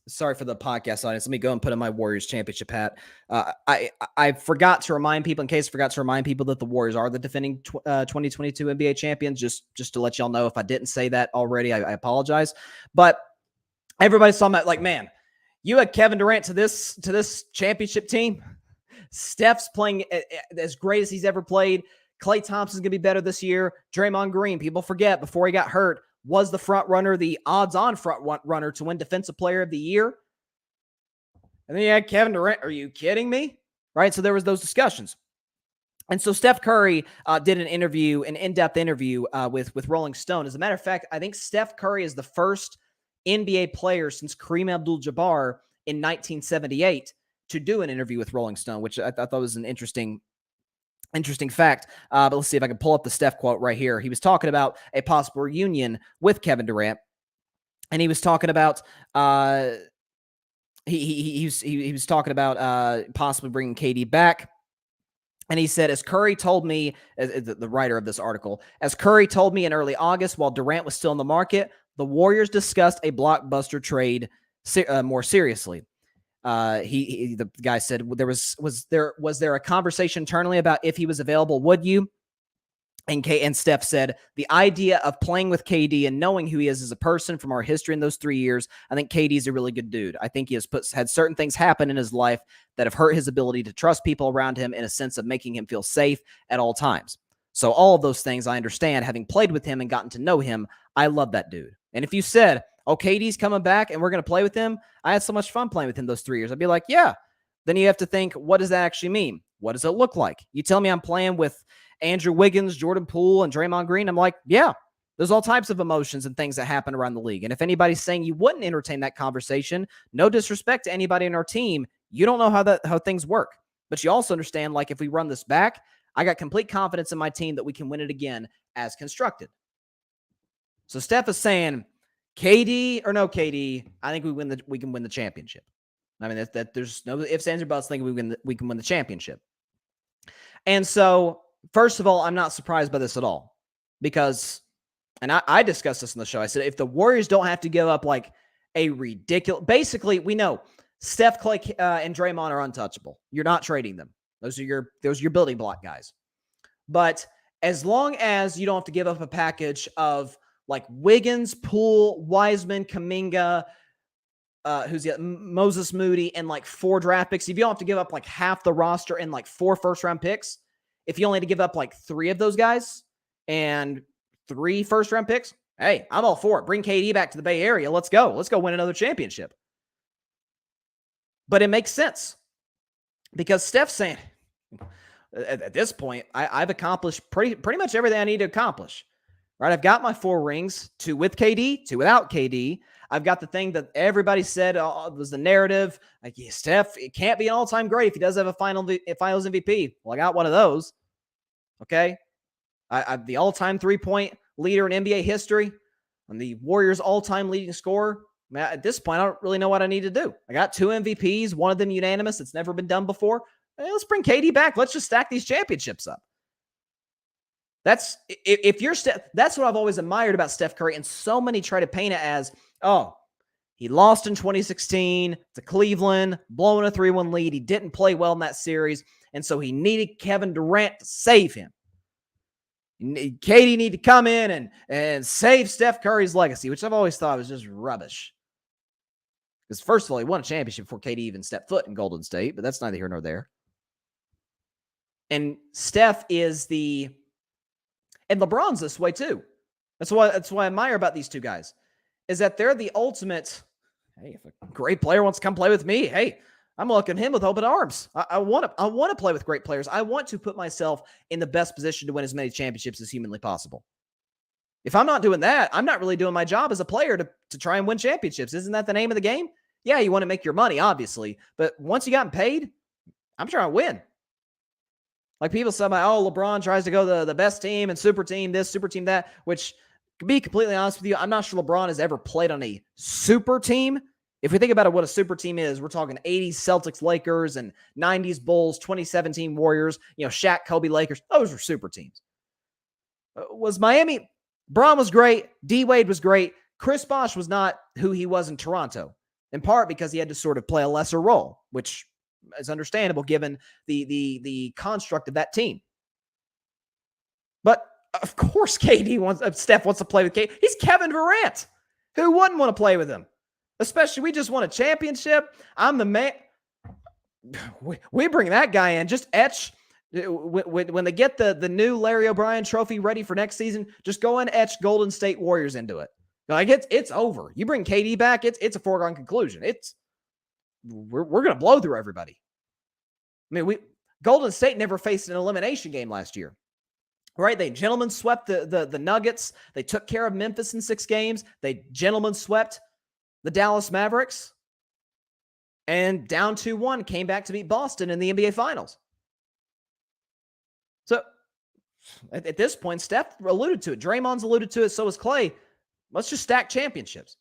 Sorry for the podcast audience. Let me go and put on my Warriors championship hat. I forgot to remind people, that the Warriors are the defending 2022 NBA champions. Just to let y'all know, if I didn't say that already, I apologize. But everybody's talking about, like, man, you had Kevin Durant to this championship team. Steph's playing as great as he's ever played. Klay Thompson's going to be better this year. Draymond Green, people forget, before he got hurt, was the front runner, the odds-on front runner to win Defensive Player of the Year. And then you had Kevin Durant. Are you kidding me? Right? So there was those discussions. And so Steph Curry did an in-depth interview with Rolling Stone. As a matter of fact, I think Steph Curry is the first NBA player since Kareem Abdul-Jabbar in 1978 to do an interview with Rolling Stone, which I thought was an interesting fact. But let's see if I can pull up the Steph quote right here. He was talking about a possible reunion with Kevin Durant, and he was talking about he was talking about possibly bringing KD back. And he said, as Curry told me, the writer of this article, as Curry told me in early August while Durant was still in the market, the Warriors discussed a blockbuster trade more seriously. The guy said, was there a conversation internally about if he was available, would you? And Steph said, the idea of playing with KD and knowing who he is as a person from our history in those 3 years, I think KD is a really good dude. I think he has had certain things happen in his life that have hurt his ability to trust people around him in a sense of making him feel safe at all times. So all of those things I understand, having played with him and gotten to know him. I love that dude. And if you said, oh, KD's coming back and we're going to play with him, I had so much fun playing with him those 3 years, I'd be like, yeah. Then you have to think, what does that actually mean? What does it look like? You tell me I'm playing with Andrew Wiggins, Jordan Poole, and Draymond Green, I'm like, yeah, there's all types of emotions and things that happen around the league. And if anybody's saying you wouldn't entertain that conversation, no disrespect to anybody in our team, you don't know how things work. But you also understand, like, if we run this back, I got complete confidence in my team that we can win it again as constructed. So Steph is saying, KD or no KD, I think we can win the championship. I mean, that there's no ifs, ands, or buts. Thinking we can win the championship. And so, first of all, I'm not surprised by this at all, because, and I discussed this in the show. I said, if the Warriors don't have to give up like a ridiculous, basically, we know Steph, Klay, and Draymond are untouchable. You're not trading them. Those are your building block guys. But as long as you don't have to give up a package of like Wiggins, Poole, Wiseman, Kuminga, Moses Moody, and like 4 draft picks, if you don't have to give up like half the roster and like 4 first-round picks, if you only had to give up like 3 of those guys and 3 first-round picks, hey, I'm all for it. Bring KD back to the Bay Area. Let's go. Let's go win another championship. But it makes sense because Steph's saying, at this point, I've accomplished pretty much everything I need to accomplish. Right? I've got my 4 rings, 2 with KD, 2 without KD. I've got the thing that everybody said was the narrative. Like, yeah, Steph, it can't be an all-time great if he does have a finals MVP. Well, I got one of those. Okay? I'm the all-time 3-point leader in NBA history. I'm the Warriors' all-time leading scorer. I mean, at this point, I don't really know what I need to do. I got 2 MVPs, one of them unanimous. It's never been done before. Hey, let's bring KD back. Let's just stack these championships up. That's what I've always admired about Steph Curry, and so many try to paint it as, oh, he lost in 2016 to Cleveland, blowing a 3-1 lead. He didn't play well in that series, and so he needed Kevin Durant to save him. KD need to come in and save Steph Curry's legacy, which I've always thought was just rubbish. Because first of all, he won a championship before KD even stepped foot in Golden State, but that's neither here nor there. And Steph is and LeBron's this way too. That's what I admire about these two guys, is that they're the ultimate, hey, if a great player wants to come play with me, hey, I'm looking at him with open arms. I want to play with great players. I want to put myself in the best position to win as many championships as humanly possible. If I'm not doing that, I'm not really doing my job as a player to try and win championships. Isn't that the name of the game? Yeah, you want to make your money, obviously. But once you gotten paid, I'm trying to win. Like people say, oh, LeBron tries to go the best team and super team this, super team that, which, to be completely honest with you, I'm not sure LeBron has ever played on a super team. If we think about it, what a super team is, we're talking 80s Celtics, Lakers, and 90s Bulls, 2017 Warriors, Shaq, Kobe, Lakers. Those were super teams. Was Miami? Bron was great. D-Wade was great. Chris Bosh was not who he was in Toronto. in part because he had to sort of play a lesser role, which is understandable given the construct of that team. But of course, Steph wants to play with KD. He's Kevin Durant. Who wouldn't want to play with him? Especially, we just won a championship. I'm the man. We bring that guy in. Just etch. When they get the new Larry O'Brien trophy ready for next season, just go and etch Golden State Warriors into it. Like it's over. You bring KD back, it's a foregone conclusion. We're gonna blow through everybody. I mean, Golden State never faced an elimination game last year. Right? They gentlemen swept the Nuggets. They took care of Memphis in 6 games. They gentlemen swept the Dallas Mavericks. And down 2-1, came back to beat Boston in the NBA Finals. So, at this point, Steph alluded to it. Draymond's alluded to it. So has Clay. Let's just stack championships.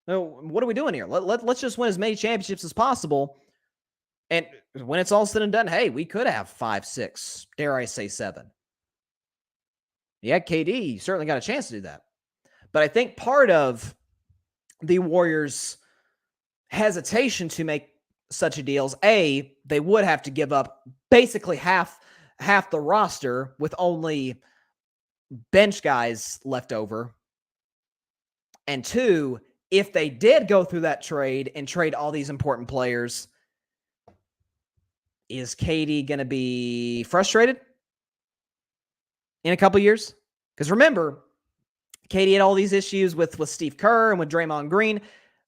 Now, what are we doing here? Let's just win as many championships as possible. And when it's all said and done, hey, we could have 5, 6, dare I say 7. Yeah, KD certainly got a chance to do that. But I think part of the Warriors' hesitation to make such a deal is, A, they would have to give up basically half the roster with only bench guys left over. And 2, if they did go through that trade and trade all these important players, is KD going to be frustrated in a couple years? Because remember, KD had all these issues with Steve Kerr and with Draymond Green.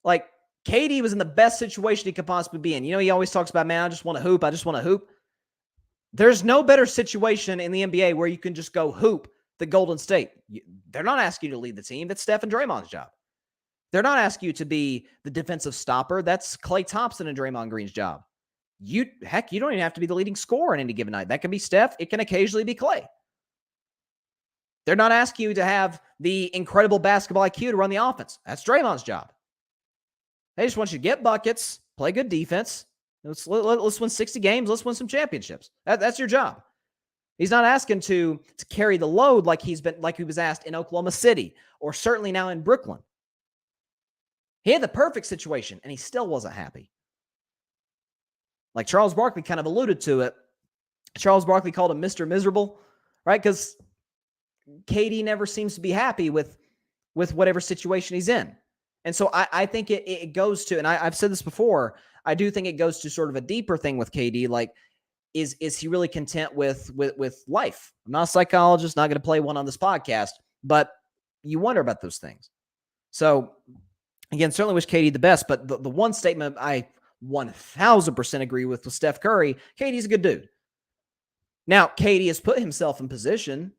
Like, KD was in the best situation he could possibly be in. You know, he always talks about, man, I just want to hoop. I just want to hoop. There's no better situation in the NBA where you can just go hoop than Golden State. They're not asking you to lead the team. That's Steph and Draymond's job. They're not asking you to be the defensive stopper. That's Klay Thompson and Draymond Green's job. You don't even have to be the leading scorer on any given night. That can be Steph. It can occasionally be Klay. They're not asking you to have the incredible basketball IQ to run the offense. That's Draymond's job. They just want you to get buckets, play good defense. Let's win 60 games. Let's win some championships. That's your job. He's not asking to carry the load like he was asked in Oklahoma City or certainly now in Brooklyn. He had the perfect situation and he still wasn't happy. Like Charles Barkley kind of alluded to it. Charles Barkley called him Mr. Miserable, right? Because KD never seems to be happy with whatever situation he's in. And so I think it goes to, and I've said this before, I do think it goes to sort of a deeper thing with KD. Like, is he really content with life? I'm not a psychologist, not going to play one on this podcast, but you wonder about those things. So, again, certainly wish KD the best, but the one statement I 1,000% agree with Steph Curry, KD's a good dude. Now, KD has put himself in position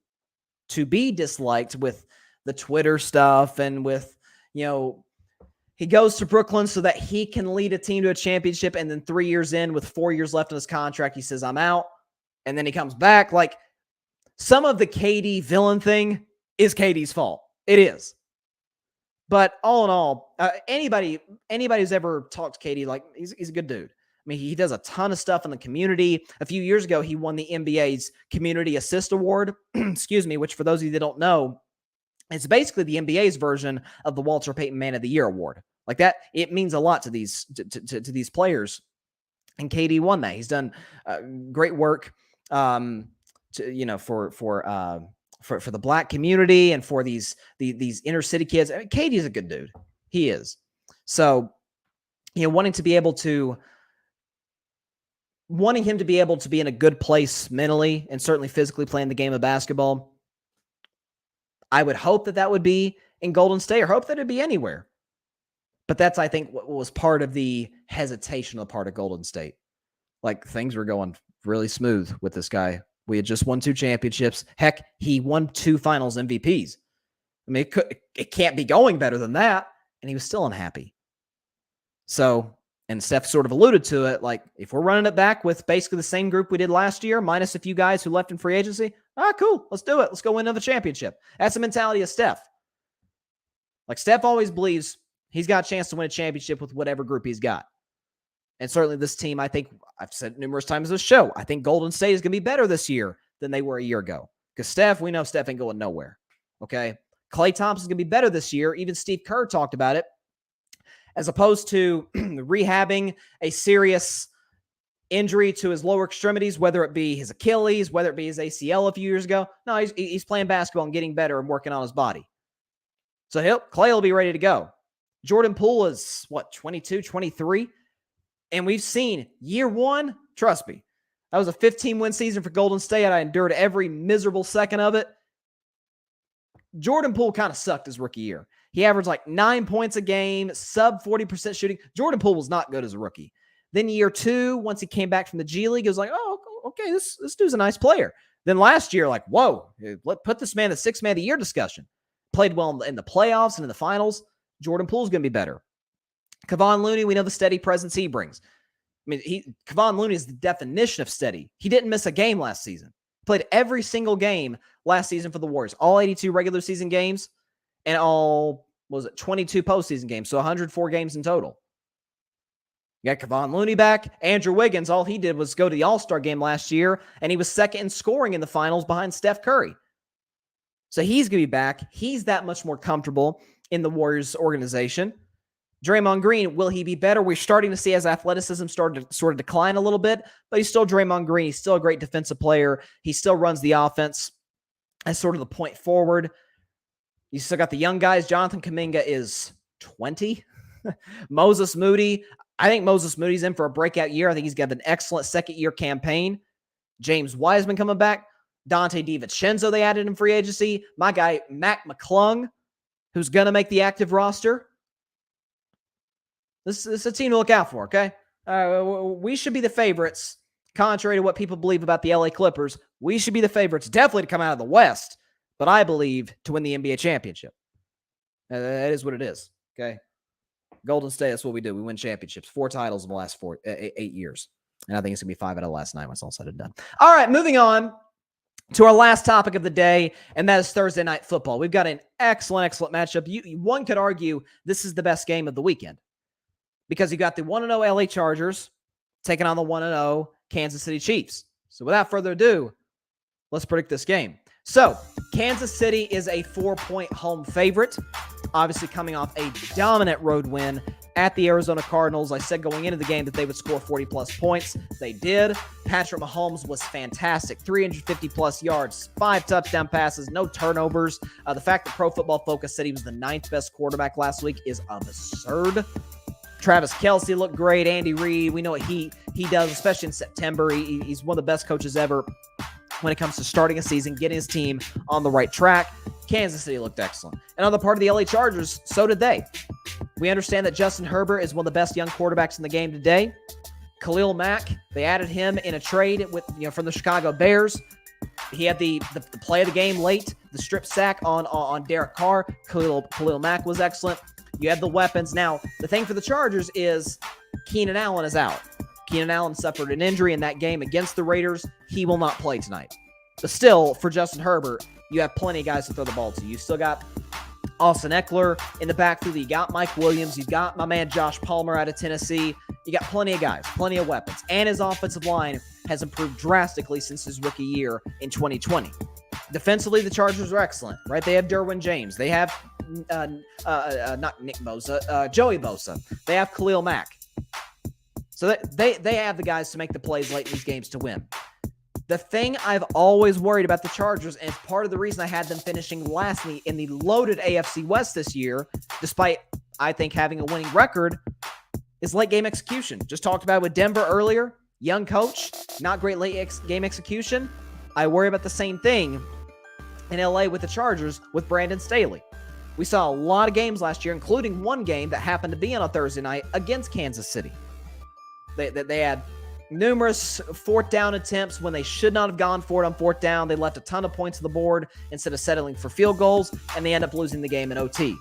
to be disliked with the Twitter stuff and with, he goes to Brooklyn so that he can lead a team to a championship. And then 3 years in with 4 years left on his contract, he says, I'm out. And then he comes back. Like, some of the KD villain thing is KD's fault. It is. But all in all, anybody who's ever talked to KD, like, he's a good dude. I mean, he does a ton of stuff in the community. A few years ago, he won the NBA's Community Assist Award, excuse me, which for those of you that don't know, it's basically the NBA's version of the Walter Payton Man of the Year Award. Like that, it means a lot to these players. And KD won that. He's done great work, for the Black community and for these inner city kids. I mean, KD's a good dude. He is. So, wanting him to be able to be in a good place mentally and certainly physically playing the game of basketball, I would hope that would be in Golden State, or hope that it'd be anywhere. But that's, I think, what was part of the hesitation on the part of Golden State. Like, things were going really smooth with this guy. We had just won 2 championships. Heck, he won 2 finals MVPs. I mean, it can't be going better than that. And he was still unhappy. So, and Steph sort of alluded to it, like, if we're running it back with basically the same group we did last year, minus a few guys who left in free agency, cool, let's do it. Let's go win another championship. That's the mentality of Steph. Like, Steph always believes he's got a chance to win a championship with whatever group he's got. And certainly this team, I think, I've said numerous times in this show, I think Golden State is going to be better this year than they were a year ago. Because we know Steph ain't going nowhere. Okay? Klay Thompson's going to be better this year. Even Steve Kerr talked about it as opposed to rehabbing a serious injury to his lower extremities, whether it be his Achilles, whether it be his ACL a few years ago. No, he's playing basketball and getting better and working on his body. So Clay will be ready to go. Jordan Poole is, 22, 23? And we've seen year one, trust me, that was a 15-win season for Golden State. I endured every miserable second of it. Jordan Poole kind of sucked his rookie year. He averaged like 9 points a game, sub 40% shooting. Jordan Poole was not good as a rookie. Then year two, once he came back from the G League, it was like, oh, okay, this dude's a nice player. Then last year, like, whoa, put this man in the sixth man of the year discussion. Played well in the playoffs and in the finals. Jordan Poole's going to be better. Kevon Looney, we know the steady presence he brings. I mean, Kevon Looney is the definition of steady. He didn't miss a game last season. Played every single game last season for the Warriors. All 82 regular season games and all, 22 postseason games. So 104 games in total. You got Kevon Looney back. Andrew Wiggins, all he did was go to the All-Star game last year, and he was second in scoring in the finals behind Steph Curry. So he's going to be back. He's that much more comfortable in the Warriors organization. Draymond Green, will he be better? We're starting to see his athleticism started to sort of decline a little bit, but he's still Draymond Green. He's still a great defensive player. He still runs the offense as sort of the point forward. You still got the young guys. Jonathan Kuminga is 20. Moses Moody, I think Moses Moody's in for a breakout year. I think he's got an excellent second-year campaign. James Wiseman coming back. Dante DiVincenzo, they added in free agency. My guy, Mac McClung, who's going to make the active roster. This is a team to look out for, okay? We should be the favorites, contrary to what people believe about the LA Clippers. We should be the favorites, definitely to come out of the West, but I believe to win the NBA championship. That is what it is, okay? Golden State, that's what we do. We win championships. 4 titles in the last 8 years. And I think it's going to be 5 out of the last 9 when it's all said and done. All right, moving on to our last topic of the day, and that is Thursday Night Football. We've got an excellent matchup. One could argue this is the best game of the weekend because you got the 1-0 LA Chargers taking on the 1-0 Kansas City Chiefs. So without further ado, let's predict this game. So Kansas City is a 4-point home favorite, obviously coming off a dominant road win at the Arizona Cardinals. I said going into the game that they would score 40-plus points. They did. Patrick Mahomes was fantastic. 350-plus yards, 5 touchdown passes, no turnovers. The fact that Pro Football Focus said he was the 9th best quarterback last week is absurd. Travis Kelce looked great. Andy Reid, we know what he does, especially in September. He's one of the best coaches ever when it comes to starting a season, getting his team on the right track. Kansas City looked excellent. And on the part of the LA Chargers, so did they. We understand that Justin Herbert is one of the best young quarterbacks in the game today. Khalil Mack, they added him in a trade from the Chicago Bears. He had the play of the game late, the strip sack on Derek Carr. Khalil Mack was excellent. You had the weapons. Now, the thing for the Chargers is Keenan Allen is out. Keenan Allen suffered an injury in that game against the Raiders. He will not play tonight. But still, for Justin Herbert, you have plenty of guys to throw the ball to. You still got Austin Eckler in the backfield. You got Mike Williams. You got my man Josh Palmer out of Tennessee. You got plenty of guys, plenty of weapons. And his offensive line has improved drastically since his rookie year in 2020. Defensively, the Chargers are excellent, right? They have Derwin James. They have not Nick Bosa, Joey Bosa. They have Khalil Mack. So they have the guys to make the plays late in these games to win. The thing I've always worried about the Chargers, and it's part of the reason I had them finishing last in the loaded AFC West this year, despite, I think, having a winning record, is late game execution. Just talked about it with Denver earlier. Young coach, not great late game execution. I worry about the same thing in LA with the Chargers with Brandon Staley. We saw a lot of games last year, including one game that happened to be on a Thursday night against Kansas City. They had numerous fourth down attempts when they should not have gone for it on fourth down. They left a ton of points on the board instead of settling for field goals, and they end up losing the game in OT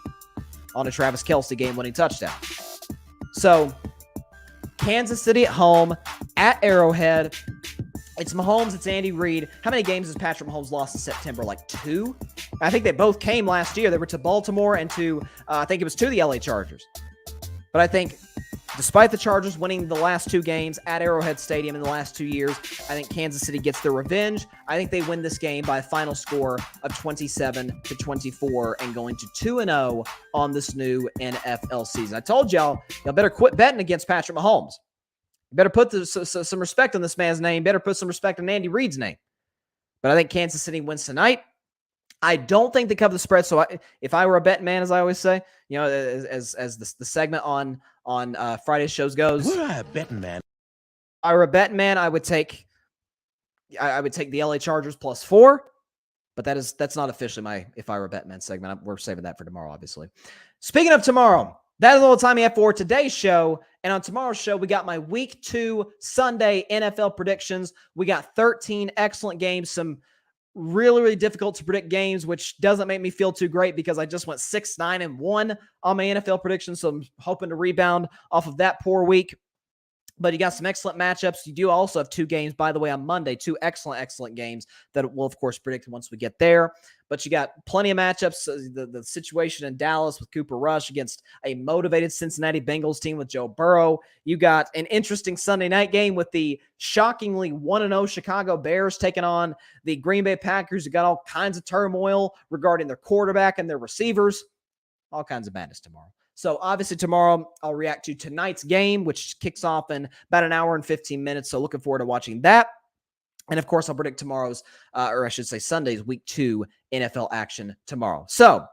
on a Travis Kelce game-winning touchdown. So, Kansas City at home, at Arrowhead. It's Mahomes, it's Andy Reid. How many games has Patrick Mahomes lost in September? Like 2? I think they both came last year. They were to Baltimore and to, I think it was to the LA Chargers. But I think Despite the Chargers winning the last 2 games at Arrowhead Stadium in the last 2 years, I think Kansas City gets their revenge. I think they win this game by a final score of 27-24 and going to 2-0 on this new NFL season. I told y'all better quit betting against Patrick Mahomes. You better put some respect on this man's name. Better put some respect on Andy Reid's name. But I think Kansas City wins tonight. I don't think they cover the spread. So if I were a betting man, as I always say, as the segment on Friday's shows goes, what am I a betting man? If I were a betting man, I would take the LA Chargers +4. But that's not officially my if I were a betting man segment. We're saving that for tomorrow, obviously. Speaking of tomorrow, that is all the time we have for today's show. And on tomorrow's show, we got my Week 2 Sunday NFL predictions. We got 13 excellent games, some really, really difficult to predict games, which doesn't make me feel too great because I just went 6-9-1 on my NFL predictions. So I'm hoping to rebound off of that poor week. But you got some excellent matchups. You do also have 2 games, by the way, on Monday, 2 excellent games that we'll, of course, predict once we get there. But you got plenty of matchups. The situation in Dallas with Cooper Rush against a motivated Cincinnati Bengals team with Joe Burrow. You got an interesting Sunday night game with the shockingly 1-0 Chicago Bears taking on the Green Bay Packers, who got all kinds of turmoil regarding their quarterback and their receivers. All kinds of madness tomorrow. So obviously tomorrow I'll react to tonight's game, which kicks off in about an hour and 15 minutes. So looking forward to watching that. And of course, I'll predict tomorrow's, or I should say Sunday's Week 2 NFL action tomorrow. So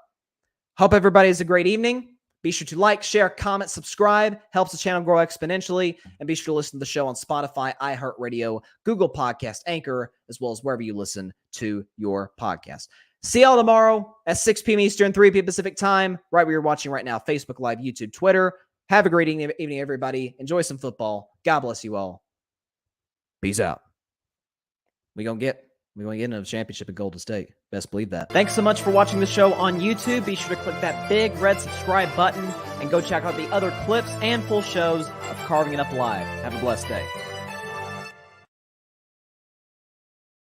hope everybody has a great evening. Be sure to like, share, comment, subscribe. Helps the channel grow exponentially. And be sure to listen to the show on Spotify, iHeartRadio, Google Podcast, Anchor, as well as wherever you listen to your podcast. See y'all tomorrow at 6 p.m. Eastern, 3 p.m. Pacific time, right where you're watching right now, Facebook Live, YouTube, Twitter. Have a great evening, everybody. Enjoy some football. God bless you all. Peace out. We're gonna get into the championship at Golden State. Best believe that. Thanks so much for watching the show on YouTube. Be sure to click that big red subscribe button and go check out the other clips and full shows of Carving It Up Live. Have a blessed day.